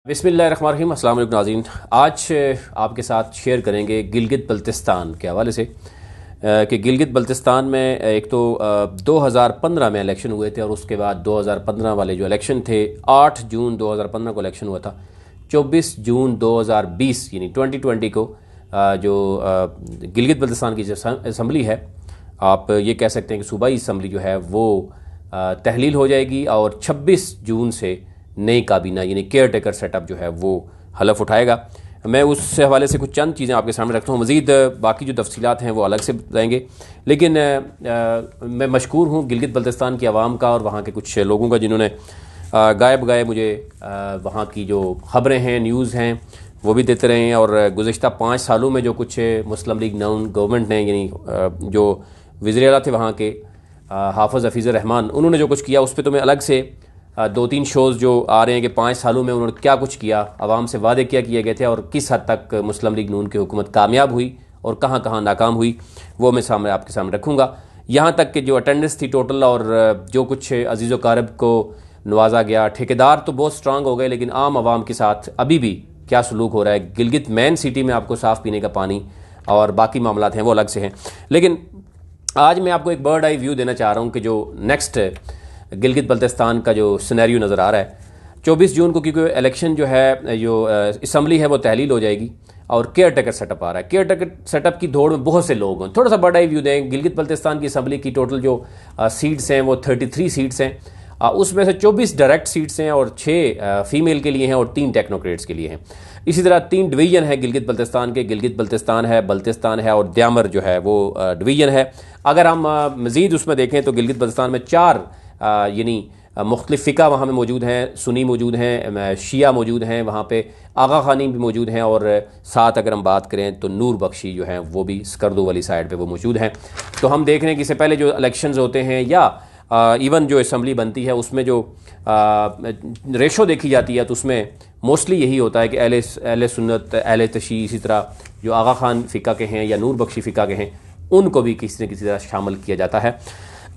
बिस्मिल्लाहिर्रहमानिर्रहीम। अस्सलाम वालेकुम नाज़रीन। आज आपके साथ शेयर करेंगे गिलगित बल्तिस्तान के हवाले से कि गिलगित बल्तिस्तान में एक तो 2015 में इलेक्शन हुए थे और उसके बाद 2015 वाले जो इलेक्शन थे 8 जून 2015 को इलेक्शन हुआ था। 24 जून 2020 यानी 2020 को जो गिलगित बल्तिस्तान की जो असम्बली है, आप ये कह सकते हैं कि सूबाई असम्बली जो है वो तहलील हो जाएगी और 26 जून से नई काबीना यानी केयर टेकर सेटअप जो है वो हलफ उठाएगा। मैं उस हवाले से कुछ चंद चीज़ें आपके सामने रखता हूँ। मज़ीद बाकी जो तफसीलात हैं वो अलग से बताएंगे, लेकिन मैं मशकूर हूँ गिलगित बल्तिस्तान की आवाम का और वहाँ के कुछ लोगों का जिन्होंने गायब मुझे वहाँ की जो ख़बरें हैं, न्यूज़ हैं, वो भी देते रहे हैं। और गुज़िश्ता 5 सालों में जो कुछ मुस्लिम लीग नॉन गवर्नमेंट ने यानी जो वज़ीर आला थे वहाँ के हाफ़िज़ हफ़ीज़ुर रहमान, उन्होंने जो कुछ किया उस पर तो मैं अलग से 2-3 शोज़ जो आ रहे हैं कि 5 सालों में उन्होंने क्या कुछ किया, आवाम से वादे क्या किए गए थे और किस हद तक मुस्लिम लीग नून की हुकूमत कामयाब हुई और कहाँ कहाँ नाकाम हुई, वो मैं आपके सामने रखूँगा। यहाँ तक कि जो अटेंडेंस थी टोटल और जो कुछ अजीज़ व कारब को नवाजा गया, ठेकेदार तो बहुत स्ट्रांग हो गए, लेकिन आम आवाम के साथ अभी भी क्या सलूक हो रहा है। गिलगित मेन सिटी में आपको साफ़ पीने का पानी और बाकी मामलात हैं वो अलग से हैं, लेकिन आज मैं आपको एक बर्ड आई व्यू देना चाह रहा हूँ कि जो नेक्स्ट गिलगित बल्तिस्तान का जो सिनेरियो नज़र आ रहा है 24 जून को, क्योंकि इलेक्शन जो है जो असम्बली है वो तहलील हो जाएगी और केयर टेकर सेटअप आ रहा है। केयर टेकर सेटअप की दौड़ में बहुत से लोग हैं। थोड़ा सा बड़ा व्यू दें, गिलगित बल्तिस्तान की असम्बली की टोटल जो सीट्स हैं वो 33 सीट्स हैं। उसमें से 24 डायरेक्ट सीट्स हैं और 6 फीमेल के लिए हैं और 3 टेक्नोक्रेट्स के लिए हैं। इसी तरह 3 डिवीज़न है गिलगित बल्तिस्तान के, गिलगित बल्तिस्तान है और द्यामर जो है वो डिवीज़न है। अगर हम मज़ीद उसमें देखें तो गिलगित बल्तिस्तान में 4 यानी मुख्तलिफ़ फ़िका वहाँ में मौजूद हैं, सुन्नी मौजूद हैं, शिया मौजूद हैं, वहाँ पे आगा खानी भी मौजूद हैं और साथ अगर हम बात करें तो नूर बख्शी जो हैं वो भी स्कर्दू वाली साइड पे वो मौजूद हैं। तो हम देख रहे हैं कि इससे पहले जो इलेक्शंस होते हैं या इवन जो असम्बली बनती है उसमें जो रेशो देखी जाती है तो उसमें मोस्टली यही होता है कि अहले सुन्नत, अहले तशी, इसी तरह जो आगा खान फ़िका के हैं या नूर बख्शी फ़िका के हैं उनको भी किसी न किसी तरह शामिल किया जाता है।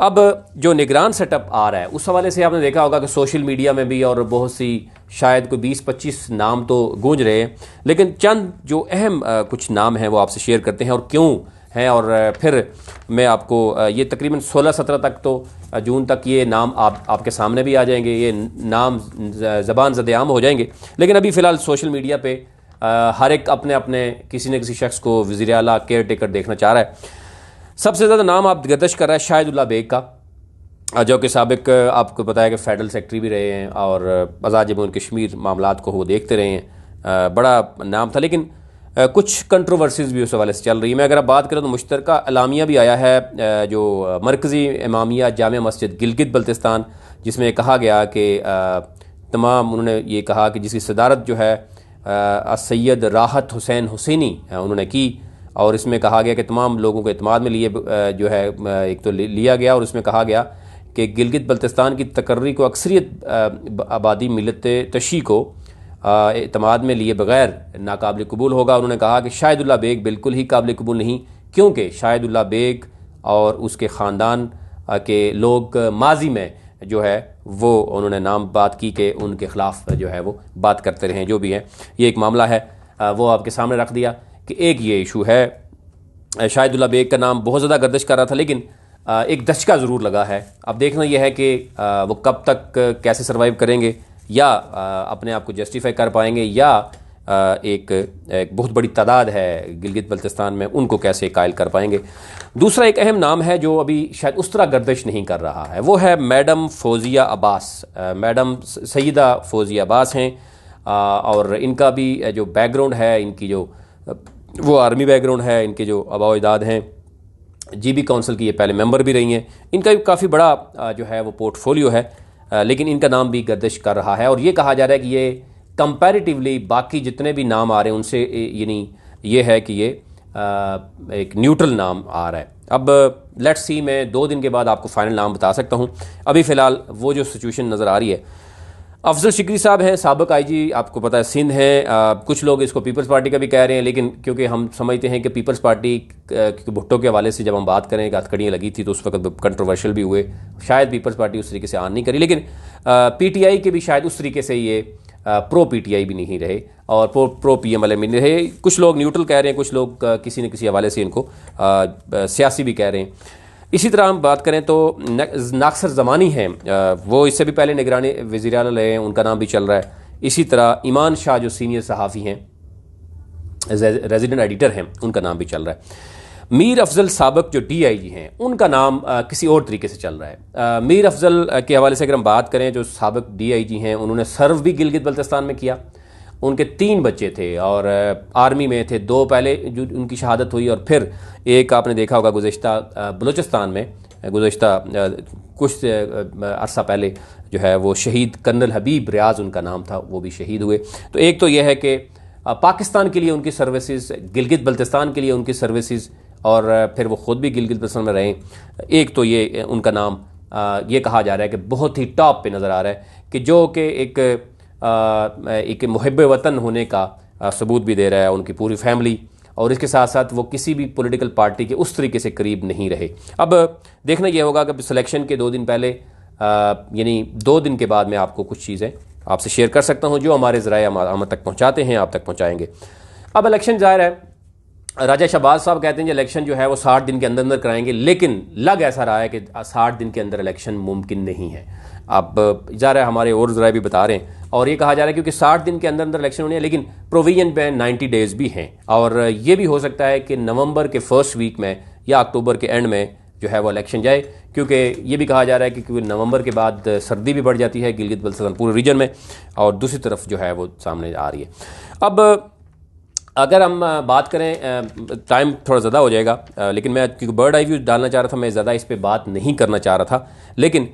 अब जो निगरान सेटअप आ रहा है उस हवाले से आपने देखा होगा कि सोशल मीडिया में भी और बहुत सी शायद कोई 20-25 नाम तो गूंज रहे हैं, लेकिन चंद जो अहम कुछ नाम हैं वो आपसे शेयर करते हैं और क्यों हैं। और फिर मैं आपको ये तकरीबन 16-17 तक तो जून तक ये नाम आपके सामने भी आ जाएंगे, ये नाम ज़बान ज़द-ए-आम हो जाएंगे। लेकिन अभी फ़िलहाल सोशल मीडिया पे हर एक अपने अपने किसी न किसी शख्स को वज़ीर आला केयर टेकर देखना चाह रहा है। सबसे ज़्यादा नाम आप गर्दिश कर रहा है शाहिदुल्लाह बेग का, जो कि साबिक आपको पता है कि फेडरल सेक्रेटरी भी रहे हैं और आज़ाद जम्मू एंड कश्मीर मामलात को वो देखते रहे हैं। बड़ा नाम था, लेकिन कुछ कंट्रोवर्सीज़ भी उस हवाले से चल रही है। मैं अगर आप बात करें तो मुश्तरका अलामिया भी आया है जो मरकज़ी इमामिया जामिया मस्जिद गिलगित बल्तिस्तान, जिसमें कहा गया कि तमाम उन्होंने ये कहा कि जिसकी सदारत जो है सैयद राहत हुसैन हुसैनी उन्होंने की और इसमें कहा गया कि तमाम लोगों को एतमाद में लिए जो है एक तो लिया गया और उसमें कहा गया कि गिलगित बल्तिस्तान की तकर्री को अक्सरियत आबादी मिलत तशी को एतमाद में लिए बग़ैर नाकाबिल कबूल होगा। उन्होंने कहा कि शाहिदुल्लाह बेग बिल्कुल ही काबिल कबूल नहीं, क्योंकि शाहिदुल्लाह बेग और उसके ख़ानदान के लोग माजी में जो है वो उन्होंने नाम बात की कि उनके ख़िलाफ़ जो है वो बात करते रहे। जो भी है ये एक मामला है वो आपके सामने रख दिया कि एक ये इशू है। शाहिदुल्लाह बेग का नाम बहुत ज़्यादा गर्दिश कर रहा था, लेकिन एक दचका ज़रूर लगा है। अब देखना यह है कि वो कब तक कैसे सर्वाइव करेंगे या अपने आप को जस्टिफाई कर पाएंगे या एक बहुत बड़ी तादाद है गिलगित बल्तिस्तान में उनको कैसे कायल कर पाएंगे। दूसरा एक अहम नाम है जो अभी शायद उस तरह गर्दिश नहीं कर रहा है, वो है मैडम फौजिया अब्बास। मैडम सईदा फौजिया अब्बास हैं और इनका भी जो बैकग्राउंड है, इनकी जो वो आर्मी बैकग्राउंड है, इनके जो आबा अजदाद हैं GB काउंसिल की ये पहले मेंबर भी रही हैं, इनका भी काफ़ी बड़ा जो है वो पोर्टफोलियो है, लेकिन इनका नाम भी गर्दिश कर रहा है। और ये कहा जा रहा है कि ये कंपैरेटिवली बाकी जितने भी नाम आ रहे हैं उनसे यानी ये है कि ये एक न्यूट्रल नाम आ रहा है। अब लेट्स सी, मैं 2 दिन के बाद आपको फाइनल नाम बता सकता हूँ। अभी फ़िलहाल वो जो सिचुएशन नज़र आ रही है, अफजल शिकरी साहब हैं, साबिक IG आपको पता है सिंध है। कुछ लोग इसको पीपल्स पार्टी का भी कह रहे हैं, लेकिन क्योंकि हम समझते हैं कि पीपल्स पार्टी भुट्टो के हवाले से जब हम बात करें कि हथकड़ियाँ लगी थी तो उस वक्त कंट्रोवर्शियल भी हुए, शायद पीपल्स पार्टी उस तरीके से आन नहीं करी, लेकिन PTI के भी शायद उस तरीके से ये प्रो पीटीआई भी नहीं रहे और प्रो पीएमएल भी नहीं रहे। कुछ लोग न्यूट्रल कह रहे हैं, कुछ लोग किसी न किसी हवाले से इनको सियासी भी कह रहे हैं। इसी तरह हम बात करें तो नाक्सर ज़मानी हैं, वो इससे भी पहले निगरानी वज़ीर आला रहे हैं, उनका नाम भी चल रहा है। इसी तरह ईमान शाह जो सीनियर सहाफ़ी हैं, रेजिडेंट एडिटर हैं, उनका नाम भी चल रहा है। मीर अफजल साबक जो डीआईजी हैं, उनका नाम किसी और तरीके से चल रहा है। मीर अफजल के हवाले से अगर हम बात करें, जो साबक डीआईजी हैं, उन्होंने सर्व भी गिलगित बल्तिस्तान में किया। उनके 3 बच्चे थे और आर्मी में थे, 2 पहले जो उनकी शहादत हुई और फिर एक आपने देखा होगा गुज़िश्ता बलूचिस्तान में गुज़िश्ता कुछ अरसा पहले जो है वो शहीद कर्नल हबीब रियाज उनका नाम था, वो भी शहीद हुए। तो एक तो यह है कि पाकिस्तान के लिए उनकी सर्विसेज, गिलगित बल्तिस्तान के लिए उनकी सर्विसेज, और फिर वो ख़ुद भी गिलगित बल्तिस्तान में रहे। एक तो ये उनका नाम ये कहा जा रहा है कि बहुत ही टॉप पे नज़र आ रहा है, कि जो कि एक मुहिब वतन होने का सबूत भी दे रहा है उनकी पूरी फैमिली, और इसके साथ साथ वो किसी भी पॉलिटिकल पार्टी के उस तरीके से करीब नहीं रहे। अब देखना यह होगा कि सिलेक्शन के 2 दिन पहले, यानी 2 दिन के बाद मैं आपको कुछ चीज़ें आपसे शेयर कर सकता हूँ जो हमारे ज़राए हम तक पहुँचाते हैं, आप तक पहुँचाएँगे। अब इलेक्शन ज़ाहिर है, राजा शहबाज साहब कहते हैं कि इलेक्शन जो है वो 60 दिन के अंदर अंदर कराएंगे, लेकिन लग ऐसा रहा है कि 60 दिन के अंदर इलेक्शन मुमकिन नहीं है। अब ज़ाहिर है हमारे और ज़राए भी बता रहे हैं, और ये कहा जा रहा है क्योंकि 60 दिन के अंदर अंदर इलेक्शन होने हैं, लेकिन प्रोविजन पे 90 डेज़ भी हैं, और ये भी हो सकता है कि नवंबर के फर्स्ट वीक में या अक्टूबर के एंड में जो है वो इलेक्शन जाए, क्योंकि ये भी कहा जा रहा है कि क्योंकि नवंबर के बाद सर्दी भी बढ़ जाती है गिलगित बल्तिस्तान पूरे रीजन में, और दूसरी तरफ जो है वो सामने आ रही है। अब अगर हम बात करें, टाइम थोड़ा ज़्यादा हो जाएगा, लेकिन मैं क्योंकि बर्ड आई व्यू डालना चाह रहा था, मैं ज़्यादा इस पर बात नहीं करना चाह रहा था, लेकिन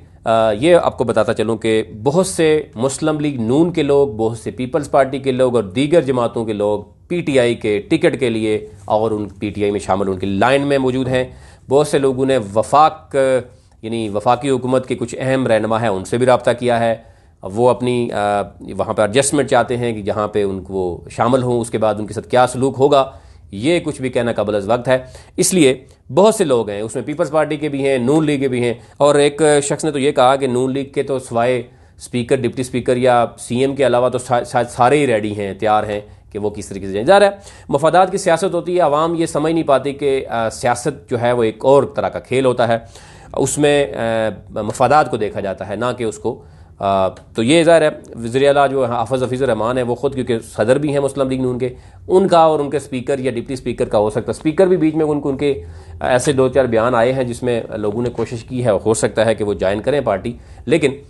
ये आपको बताता चलूँ कि बहुत से मुस्लिम लीग नून के लोग, बहुत से पीपल्स पार्टी के लोग और दीगर जमातों के लोग पीटीआई के टिकट के लिए और उन पीटीआई में शामिल उनकी लाइन में मौजूद हैं। बहुत से लोगों ने वफाक यानी वफाकी हुकूमत के कुछ अहम रहनुमा है, उनसे भी रब्ता किया है। वो अपनी वहाँ पर एडजस्टमेंट चाहते हैं कि जहाँ पे उनको शामिल हों, उसके बाद उनके साथ क्या सलूक होगा, ये कुछ भी कहना कबल अज़ वक्त है। इसलिए बहुत से लोग हैं, उसमें पीपल्स पार्टी के भी हैं, नून लीग के भी हैं, और एक शख्स ने तो ये कहा कि नून लीग के तो सिवाय स्पीकर, डिप्टी स्पीकर या सीएम के अलावा तो शायद सारे ही रेडी हैं, तैयार हैं कि वो किस तरीके से जाए। जा रहा है मफादात की सियासत होती है, आवाम ये समझ नहीं पाती कि सियासत जो है वो एक और तरह का खेल होता है, उसमें मफादात को देखा जाता है, ना कि उसको। तो ये ज़ाहिर है वज़ीर आला जो हाफ़िज़ हफ़ीज़ुर रहमान है, वो ख़ुद क्योंकि सदर भी हैं मुस्लिम लीग नून के, उनका और उनके स्पीकर या डिप्टी स्पीकर का हो सकता है, स्पीकर भी बीच में उनके ऐसे 2-4 बयान आए हैं जिसमें लोगों ने कोशिश की है, हो सकता है कि वो ज्वाइन करें पार्टी, लेकिन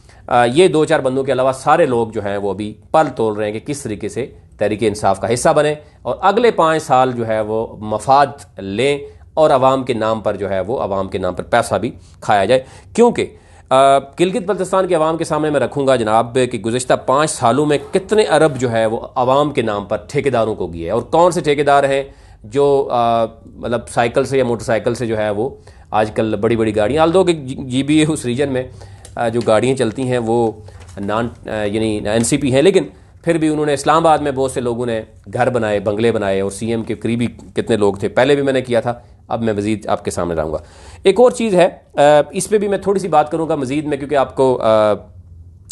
ये 2-4 बंदों के अलावा सारे लोग जो हैं वो अभी पल तोल रहे हैं कि किस तरीके से तहरीक इंसाफ का हिस्सा बने और अगले 5 साल जो है वो मफाद लें और आवाम के नाम पर जो है वो आवाम के नाम पर पैसा भी खाया जाए। क्योंकि गिलगित बल्तिस्तान के अवाम के सामने मैं रखूँगा जनाब कि गुज़िश्ता 5 सालों में कितने अरब जो है वो आवाम के नाम पर ठेकेदारों को दिए, और कौन से ठेकेदार हैं जो मतलब साइकिल से या मोटरसाइकिल से जो है वो आजकल बड़ी बड़ी गाड़ियाँ, आल दो कि जीबीए उस रीजन में जो गाड़ियाँ चलती हैं वो नॉन यानी एनसीपी हैं, लेकिन फिर भी उन्होंने इस्लामाबाद में बहुत से लोगों ने घर बनाए, बंगले बनाए, और सीएम के करीबी कितने लोग थे, पहले भी मैंने किया था, अब मैं मज़ीद आपके सामने लाऊंगा। एक और चीज़ है, इस पर भी मैं थोड़ी सी बात करूंगा मज़ीद में, क्योंकि आपको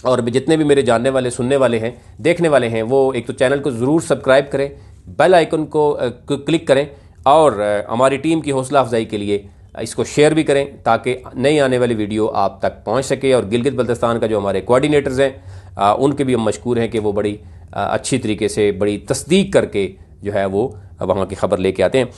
और जितने भी मेरे जानने वाले, सुनने वाले हैं, देखने वाले हैं, वो एक तो चैनल को ज़रूर सब्सक्राइब करें, बेल आइकन को क्लिक करें, और हमारी टीम की हौसला अफजाई के लिए इसको शेयर भी करें ताकि नई आने वाली वीडियो आप तक पहुँच सके। और गिलगित बल्तिस्तान का जो हमारे कोऑर्डिनेटर्स हैं उनके भी हम मशकूर हैं कि वो बड़ी अच्छी तरीके से, बड़ी तस्दीक करके जो है वो वहाँ की खबर लेके आते हैं।